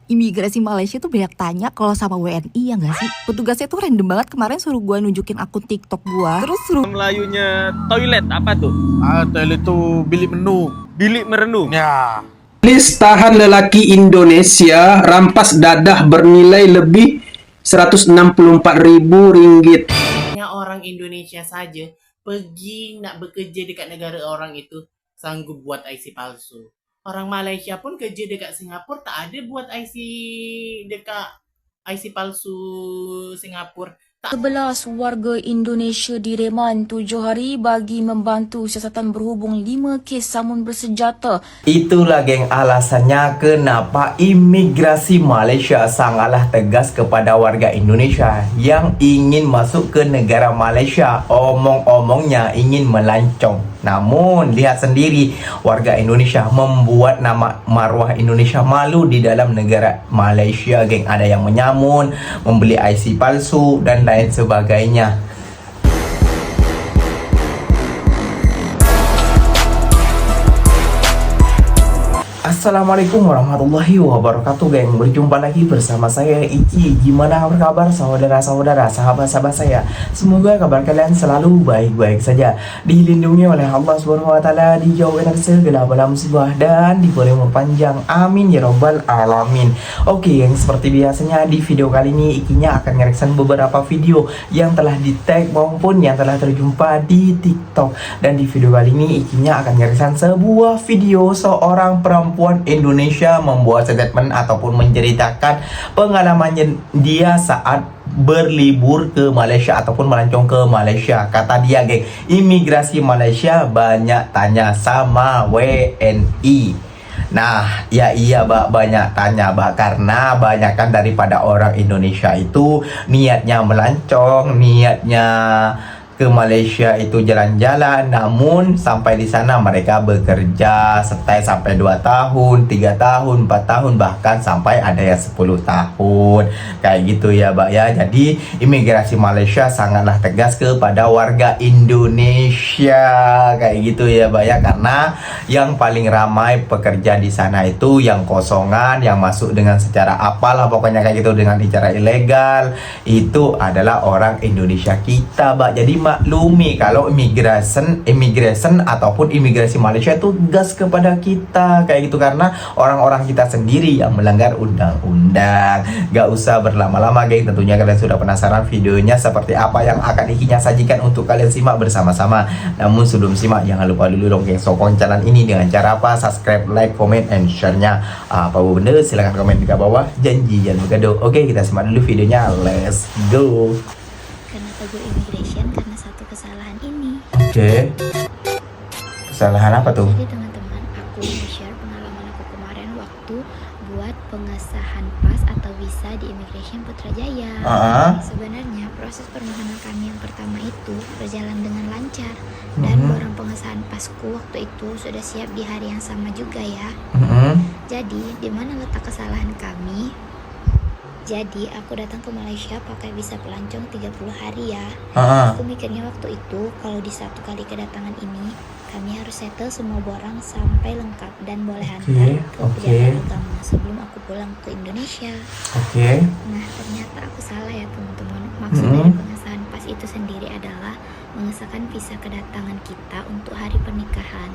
Imigrasi Malaysia tuh banyak tanya kalau sama WNI ya nggak sih? Petugasnya tuh random banget kemarin suruh gue nunjukin akun TikTok gue. Terus suruh Melayunya toilet apa tuh? Toilet itu bilik menu. Bilik merenung. Ya. Polis tahan lelaki Indonesia rampas dadah bernilai lebih Rp164.000. Hanya orang Indonesia saja pergi nak bekerja dekat negara orang itu sanggup buat IC palsu. Orang Malaysia pun kerja dekat Singapura tak ada buat IC palsu Singapura. 11 warga Indonesia direman 7 hari bagi membantu siasatan berhubung 5 kes samun bersenjata. Itulah geng alasannya kenapa imigrasi Malaysia sangatlah tegas kepada warga Indonesia yang ingin masuk ke negara Malaysia. Omong-omongnya ingin melancong. Namun lihat sendiri warga Indonesia membuat nama maruah Indonesia malu di dalam negara Malaysia, geng. Ada yang menyamun, membeli IC palsu dan lain sebagainya. Assalamualaikum warahmatullahi wabarakatuh, geng. Berjumpa lagi bersama saya Iki. Gimana kabar saudara-saudara, sahabat-sahabat saya? Semoga kabar kalian selalu baik-baik saja, dilindungi oleh Allah Subhanahu wa taala, dijauhkan dari segala bala musibah dan diberi umur panjang. Amin ya robbal alamin. Oke, geng, seperti biasanya di video kali ini Ikinya akan ngereksan beberapa video yang telah di-tag maupun yang telah terjumpa di TikTok. Dan di video kali ini Ikinya akan ngereksan sebuah video seorang perempuan Indonesia membuat statement ataupun menceritakan pengalamannya dia saat berlibur ke Malaysia ataupun melancong ke Malaysia. Kata dia, geng, imigrasi Malaysia banyak tanya sama WNI. Nah, ya iya, Mbak, banyak tanya, Mbak, karena banyakkan daripada orang Indonesia itu niatnya melancong, niatnya ke Malaysia itu jalan-jalan, namun sampai di sana mereka bekerja stay sampai 2 tahun, 3 tahun, 4 tahun, bahkan sampai ada yang 10 tahun. Kayak gitu ya, Mbak ya. Jadi imigrasi Malaysia sangatlah tegas kepada warga Indonesia. Kayak gitu ya, Mbak ya, karena yang paling ramai pekerja di sana itu yang kosongan, yang masuk dengan secara apalah pokoknya kayak gitu, dengan cara ilegal, itu adalah orang Indonesia kita, Mbak. Jadi maklumi kalau immigration ataupun imigrasi Malaysia itu gas kepada kita kayak gitu, karena orang-orang kita sendiri yang melanggar undang-undang. Gak usah berlama-lama, geng. Tentunya kalian sudah penasaran videonya seperti apa yang akan Ikinya sajikan untuk kalian simak bersama-sama. Namun sebelum simak, jangan lupa dulu dong, geng, sokong channel ini dengan cara apa? Subscribe, like, comment, and share-nya. Apa bener? Silahkan komen di bawah. Janji jangan bergaduh. Oke, kita simak dulu videonya. Let's go. Kenapa gue immigration? Karena satu kesalahan ini. Oke. Kesalahan apa tuh? Jadi teman-teman, aku mau share pengalaman aku kemarin waktu buat pengesahan pas atau visa di Immigration Putrajaya. Sebenarnya proses permohonan kami yang pertama itu berjalan dengan lancar dan orang pengesahan pasku waktu itu sudah siap di hari yang sama juga ya. Jadi di mana letak kesalahan kami? Jadi aku datang ke Malaysia pakai visa pelancong 30 hari ya. Aku mikirnya waktu itu kalau di satu kali kedatangan ini kami harus settle semua barang sampai lengkap dan boleh hantar ke pejabat agama sebelum aku pulang ke Indonesia. Nah, ternyata aku salah ya teman-teman. Maksud dari pengesahan pas itu sendiri adalah mengesahkan visa kedatangan kita untuk hari pernikahan.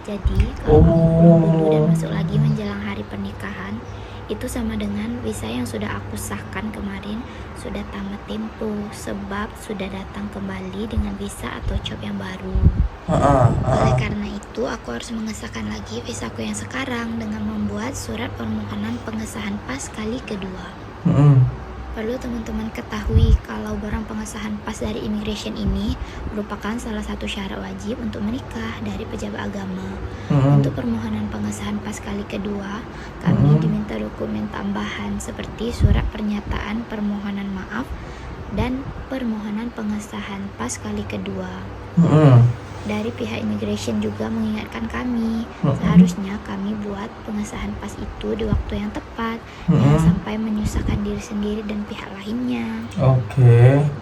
Jadi kalau aku pulang dulu dan masuk lagi menjelang hari pernikahan, itu sama dengan visa yang sudah aku sahkan kemarin sudah tamat tempo, sebab sudah datang kembali dengan visa atau job yang baru. Oleh karena itu aku harus mengesahkan lagi visaku yang sekarang dengan membuat surat permohonan pengesahan pas kali kedua. Perlu teman-teman ketahui kalau barang pengesahan pas dari immigration ini merupakan salah satu syarat wajib untuk menikah dari pejabat agama. Untuk permohonan pengesahan pas kali kedua, kami diminta dokumen tambahan seperti surat pernyataan permohonan maaf dan permohonan pengesahan pas kali kedua. Dari pihak immigration juga mengingatkan kami, seharusnya kami buat pengesahan pas itu di waktu yang tepat, jangan sampai menyusahkan diri sendiri dan pihak lainnya.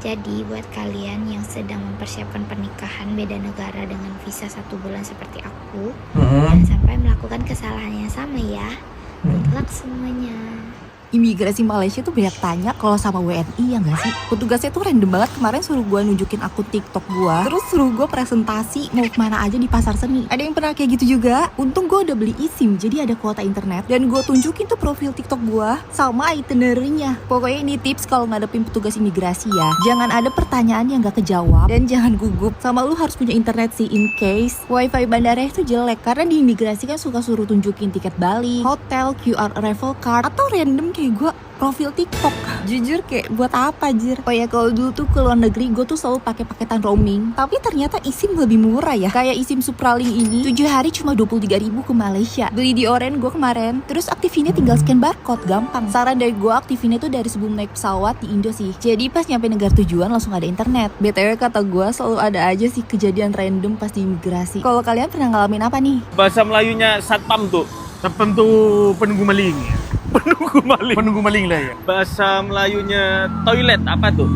Jadi buat kalian yang sedang mempersiapkan pernikahan beda negara dengan visa 1 bulan seperti aku, jangan sampai melakukan kesalahan yang sama ya. Good luck semuanya. Imigrasi Malaysia tuh banyak tanya kalau sama WNI ya nggak sih? Petugasnya tuh random banget kemarin suruh gue nunjukin akun TikTok gue, terus suruh gue presentasi mau kemana aja di pasar seni. Ada yang pernah kayak gitu juga? Untung gue udah beli eSIM, jadi ada kuota internet dan gue tunjukin tuh profil TikTok gue sama itinerary-nya. Pokoknya ini tips kalau ngadepin petugas imigrasi ya. Jangan ada pertanyaan yang gak kejawab dan jangan gugup. Sama lu harus punya internet sih in case wifi bandara itu jelek, karena di imigrasi kan suka suruh tunjukin tiket balik, hotel, QR arrival card, atau random kayak gue profil TikTok. Jujur kayak buat apa jir? Oh ya, kalau dulu tuh ke luar negeri gue tuh selalu pakai paketan roaming, tapi ternyata eSIM lebih murah ya. Kayak eSIM Supralink ini 7 hari cuma 23.000 ke Malaysia. Beli di Oren gue kemarin. Terus aktifinnya tinggal scan barcode, gampang. Saran dari gue aktifinnya tuh dari sebelum naik pesawat di Indo sih. Jadi pas nyampe negara tujuan langsung ada internet. BTW kata gue selalu ada aja sih kejadian random pas di imigrasi. Kalau kalian pernah ngalamin apa nih? Bahasa Melayunya satpam tuh. Satpam tu penunggu maling. Penunggu maling. Penunggu maling lah ya. Bahasa Melayunya toilet apa tuh?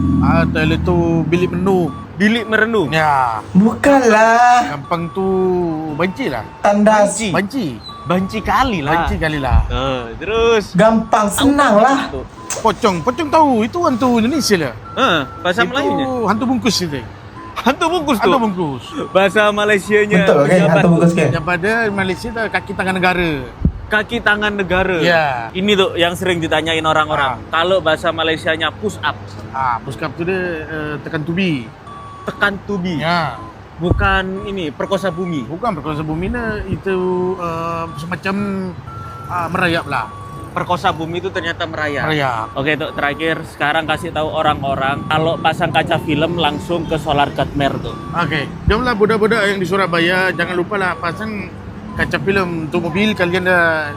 Toilet tu bilik menung. Bilik merenung. Ya. Bukanlah. Gampang tu banci lah. Tandas. Banci. Banci kali lah. Banci kali lah. Terus Gampang, senang lah. Pocong tahu itu hantu Indonesia lah. bahasa Itu Melayunya. hantu bungkus itu. Hantu bungkus tuh. Hantu bungkus. Bahasa Malaysianya. Betul kan? pejabat Hantu tuh. bungkus kan? Yang pada Malaysia tu kaki tangan negara. Kaki tangan negara. Ya. Ini tuh yang sering ditanyain orang-orang. Kalau bahasa Malaysianya push up, Puskap tu dia tekan tubi. tekan tubi. Ya. Bukan ini perkosa bumi. Bukan perkosa bumi itu semacam merayap lah. Perkosa bumi itu ternyata merayap. Merayap. Oke, tuh terakhir sekarang kasih tahu orang-orang kalau pasang kaca film langsung ke Solar Katmer tuh. Oke, jamlah budak-budak yang di Surabaya, jangan lupa lah pasang kaca film untuk mobil kalian dah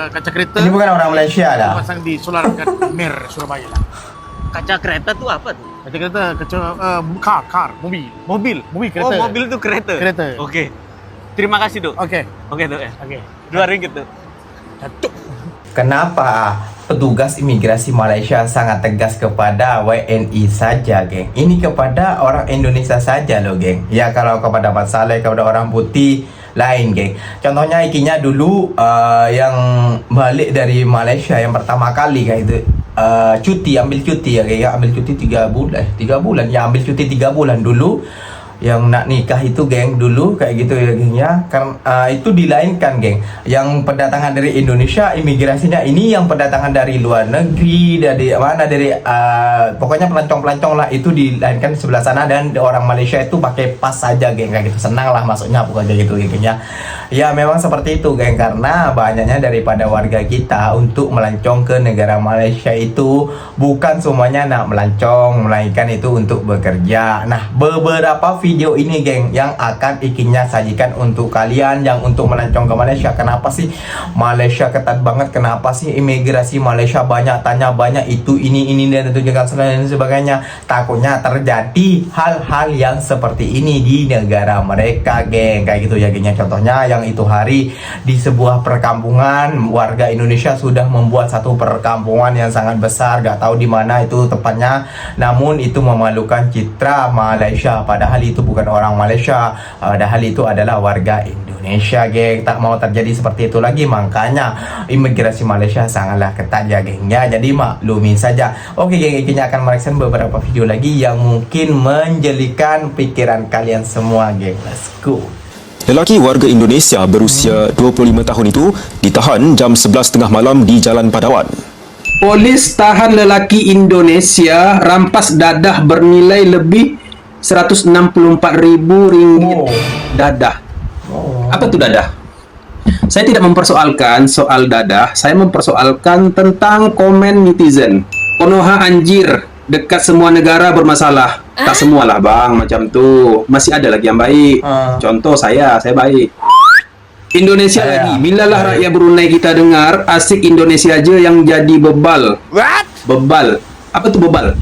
kaca kereta. Ini bukan orang Malaysia dah. Pasang di Solar Katmer Surabaya lah. Kaca kereta tuh apa tuh? Kaca kereta, car, mobil. Mobil. Kereta. Oh, mobil tuh kereta. Kereta. Oke. Terima kasih, Dok. Oke. Oke, Dok ya. Oke. RM2 tuh. Cacuk. Kenapa petugas imigrasi Malaysia sangat tegas kepada WNI saja, geng? Ini kepada orang Indonesia saja loh, geng. Ya kalau kepada Mat Saleh, kepada orang putih lain, geng. Contohnya ikinya dulu yang balik dari Malaysia yang pertama kali kayak itu ambil cuti ya, geng. Ambil cuti 3 bulan ya, ambil cuti 3 bulan dulu. Yang nak nikah itu, geng, dulu kayak gitu ya, geng ya. Karena itu dilainkan, geng. Yang pendatangan dari Indonesia imigrasinya ini yang pendatangan dari luar negeri, dari mana, dari pokoknya pelancong-pelancong lah, itu dilainkan di sebelah sana. Dan orang Malaysia itu pakai pas saja, geng, kayak gitu. Senang lah masuknya, bukan kayak gitu, geng ya. Ya memang seperti itu, geng, karena banyaknya daripada warga kita untuk melancong ke negara Malaysia itu bukan semuanya nak melancong, melainkan itu untuk bekerja. Nah, beberapa video ini, geng, yang akan ikinya sajikan untuk kalian yang untuk melancong ke Malaysia. Kenapa sih Malaysia ketat banget? Kenapa sih imigrasi Malaysia banyak tanya, banyak itu ini dan itu juga dan sebagainya? Takutnya terjadi hal-hal yang seperti ini di negara mereka, geng, kayak gitu ya, gengnya. Contohnya yang itu hari di sebuah perkampungan warga Indonesia sudah membuat satu perkampungan yang sangat besar, gak tahu di mana itu tepatnya, namun itu memalukan citra Malaysia, padahal itu bukan orang Malaysia, padahal itu adalah warga Indonesia, geng. Tak mau terjadi seperti itu lagi, makanya imigrasi Malaysia sangatlah ketat ya, geng ya. Jadi maklumin saja. Oke, geng, ikinya akan mereksan beberapa video lagi yang mungkin menjelikan pikiran kalian semua, geng. Let's go. Lelaki warga Indonesia berusia 25 tahun itu ditahan jam 11.30 malam di Jalan Padawan. Polis tahan lelaki Indonesia rampas dadah bernilai lebih RM164.000. Dadah. Apa itu dadah? Saya tidak mempersoalkan soal dadah, saya mempersoalkan tentang komen netizen. Konoha anjir, dekat semua negara bermasalah. Tak semualah, bang, macam tu. Masih ada lagi yang baik. Contoh saya baik. Indonesia lagi. Bilalah rakyat Brunei kita dengar asik Indonesia aja yang jadi bebal. What? Bebal. Apa tuh bebal?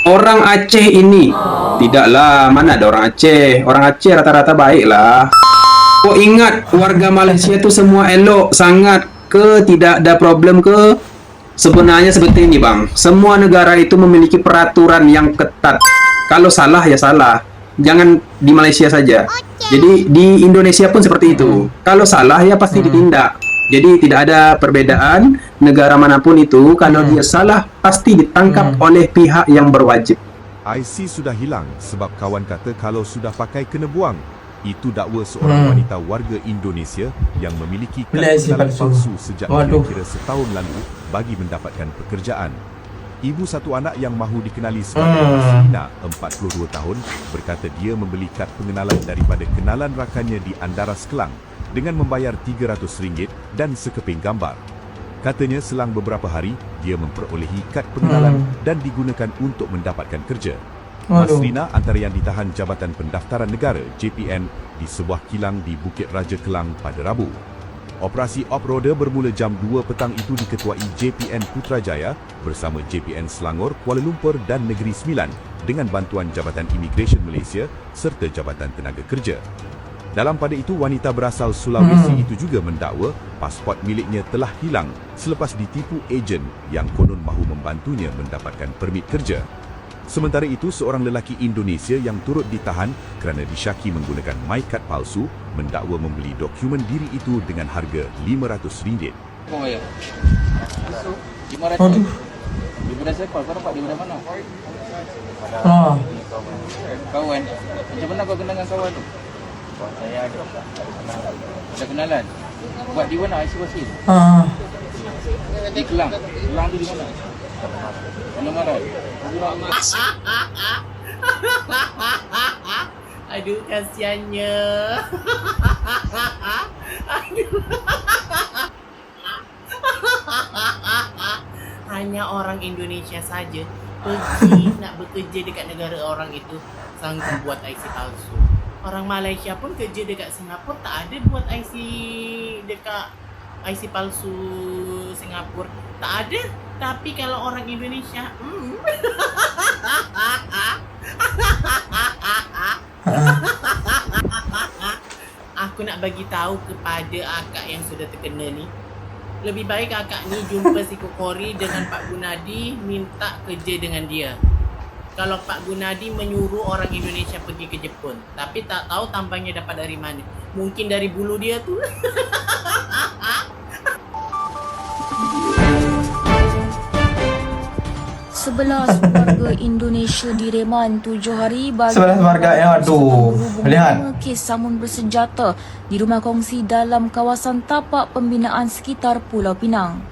Orang Aceh ini. Tidaklah, mana ada orang Aceh. Orang Aceh rata-rata baik lah. Oh, ingat, warga Malaysia tuh semua elok sangat ke, tidak ada problem ke. Sebenarnya seperti ini, bang. Semua negara itu memiliki peraturan yang ketat. Kalau salah ya salah. Jangan di Malaysia saja. Jadi di Indonesia pun seperti itu. Kalau salah ya pasti ditindak. Jadi tidak ada perbedaan negara manapun itu, kalau dia salah pasti ditangkap oleh pihak yang berwajib. IC sudah hilang sebab kawan kata kalau sudah pakai kena buang. Itu dakwa seorang wanita warga Indonesia yang memiliki kad pengenalan palsu sejak kira-kira setahun lalu bagi mendapatkan pekerjaan. Ibu satu anak yang mahu dikenali sebagai Selina, 42 tahun, berkata dia membeli kad pengenalan daripada kenalan rakannya di Andaras Kelang dengan membayar RM300 dan sekeping gambar. Katanya selang beberapa hari, dia memperolehi kad pengenalan dan digunakan untuk mendapatkan kerja. Mas Rina antara yang ditahan Jabatan Pendaftaran Negara JPN di sebuah kilang di Bukit Raja Kelang pada Rabu. Operasi off-roader bermula jam 2 petang itu diketuai JPN Putrajaya bersama JPN Selangor, Kuala Lumpur dan Negeri Sembilan dengan bantuan Jabatan Imigresen Malaysia serta Jabatan Tenaga Kerja. Dalam pada itu, wanita berasal Sulawesi itu juga mendakwa pasport miliknya telah hilang selepas ditipu ejen yang konon mahu membantunya mendapatkan permit kerja. Sementara itu, seorang lelaki Indonesia yang turut ditahan kerana disyaki menggunakan MyCard palsu mendakwa membeli dokumen diri itu dengan harga RM500. Kau bayar? RM500. Daripada siapa? Kau dapat daripada mana? Kawan. Macam mana kau kenal dengan kawan tu? Saya ada kenalan. Buat di mana IC Wasil? Di Kelang. Kelang tu di mana? Marat. Aduh, kasiannya. Aduh. Hanya orang Indonesia saja pergi nak bekerja dekat negara orang itu sanggup buat IC palsu. Orang Malaysia pun kerja dekat Singapura tak ada buat IC dekat IC palsu Singapura. Tak ada. Tapi kalau orang Indonesia, aku nak bagi tahu kepada akak yang sudah terkena ni, lebih baik akak ni jumpa si Kokori dengan Pak Gunadi, minta kerja dengan dia. Kalau Pak Gunadi menyuruh orang Indonesia pergi ke Jepun, tapi tak tahu tambangnya dapat dari mana. Mungkin dari bulu dia tu. 11 warga Indonesia direman 7 hari bagi 11 warga yang lihat kes samun bersenjata di rumah kongsi dalam kawasan tapak pembinaan sekitar Pulau Pinang.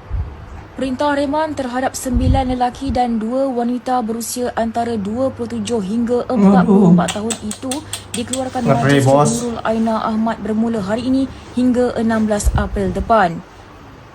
Perintah reman terhadap 9 lelaki dan 2 wanita berusia antara 27 hingga 44 tahun itu dikeluarkan Majlis Nurul Aina Ahmad bermula hari ini hingga 16 April depan.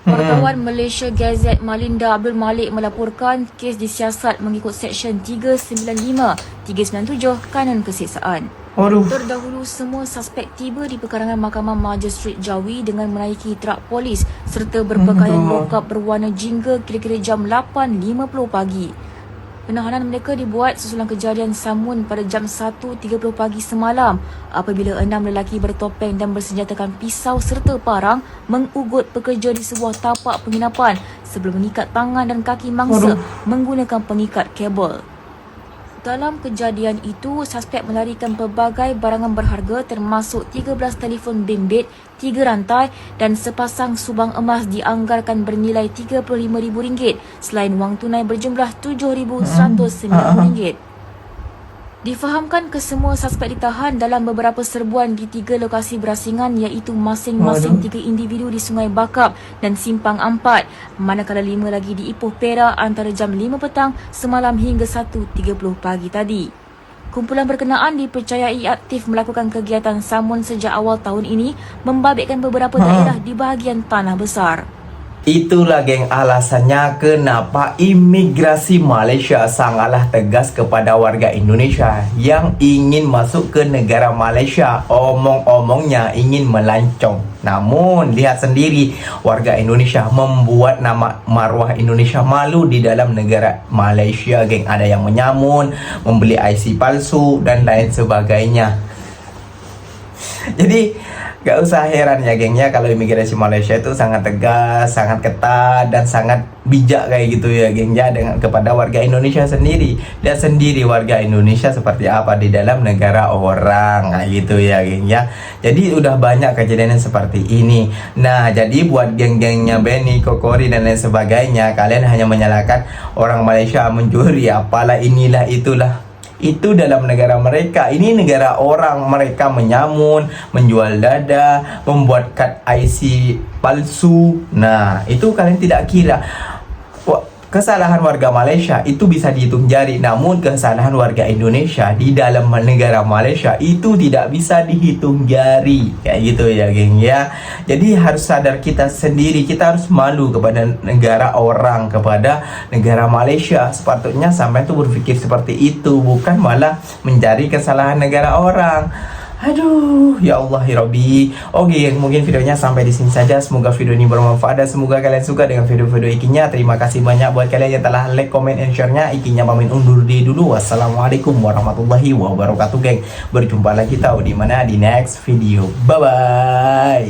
Wartawan Malaysia Gazette Malinda Abdul Malik melaporkan kes disiasat mengikut Seksyen 395, 397 Kanun Keseksaan. Terdahulu, semua suspek tiba di pekarangan Mahkamah Magistrate Jawi dengan menaiki trak polis serta berpakaian lokap berwarna jingga kira-kira jam 8.50 pagi. Penahanan mereka dibuat sesulang kejadian samun pada jam 1.30 pagi semalam apabila 6 lelaki bertopeng dan bersenjatakan pisau serta parang mengugut pekerja di sebuah tapak penginapan sebelum mengikat tangan dan kaki mangsa menggunakan pengikat kabel. Dalam kejadian itu, suspek melarikan pelbagai barangan berharga termasuk 13 telefon bimbit, 3 rantai dan sepasang subang emas dianggarkan bernilai RM35,000 selain wang tunai berjumlah RM7,190. Difahamkan kesemua suspek ditahan dalam beberapa serbuan di 3 lokasi berasingan iaitu masing-masing 3 individu di Sungai Bakap dan Simpang Ampat, manakala 5 lagi di Ipoh Perak antara jam 5 petang semalam hingga 1.30 pagi tadi. Kumpulan berkenaan dipercayai aktif melakukan kegiatan samun sejak awal tahun ini membabitkan beberapa daerah di bahagian Tanah Besar. Itulah geng alasannya kenapa imigrasi Malaysia sangatlah tegas kepada warga Indonesia yang ingin masuk ke negara Malaysia. Omong-omongnya ingin melancong. Namun lihat sendiri, warga Indonesia membuat nama maruah Indonesia malu di dalam negara Malaysia, geng. Ada yang menyamun, membeli IC palsu dan lain sebagainya. Jadi Gak usah heran ya gengnya kalau imigrasi Malaysia itu sangat tegas, sangat ketat, dan sangat bijak kayak gitu ya gengnya dengan kepada warga Indonesia sendiri. Lihat sendiri warga Indonesia seperti apa di dalam negara orang kayak gitu ya gengnya. Jadi udah banyak kejadian yang seperti ini. Nah jadi buat geng-gengnya Benny, Kokori dan lain sebagainya, kalian hanya menyalahkan orang Malaysia mencuri apalah inilah itulah. Itu dalam negara mereka, ini negara orang, mereka menyamun, menjual dada, membuat kad IC palsu. Nah itu kalian tidak kira kesalahan warga Malaysia itu bisa dihitung jari, namun kesalahan warga Indonesia di dalam negara Malaysia itu tidak bisa dihitung jari kayak gitu ya geng ya. Jadi harus sadar kita sendiri, kita harus malu kepada negara orang, kepada negara Malaysia. Sepatutnya sampai tuh berpikir seperti itu, bukan malah mencari kesalahan negara orang. Aduh, ya Allah ya Rabbi. Oke, mungkin videonya sampai di sini saja. Semoga video ini bermanfaat dan semoga kalian suka dengan video-video Ikinya. Terima kasih banyak buat kalian yang telah like, comment, and share-nya. Ikinya pamit undur diri dulu. Wassalamualaikum warahmatullahi wabarakatuh, geng. Berjumpa lagi tahu di mana di next video. Bye bye.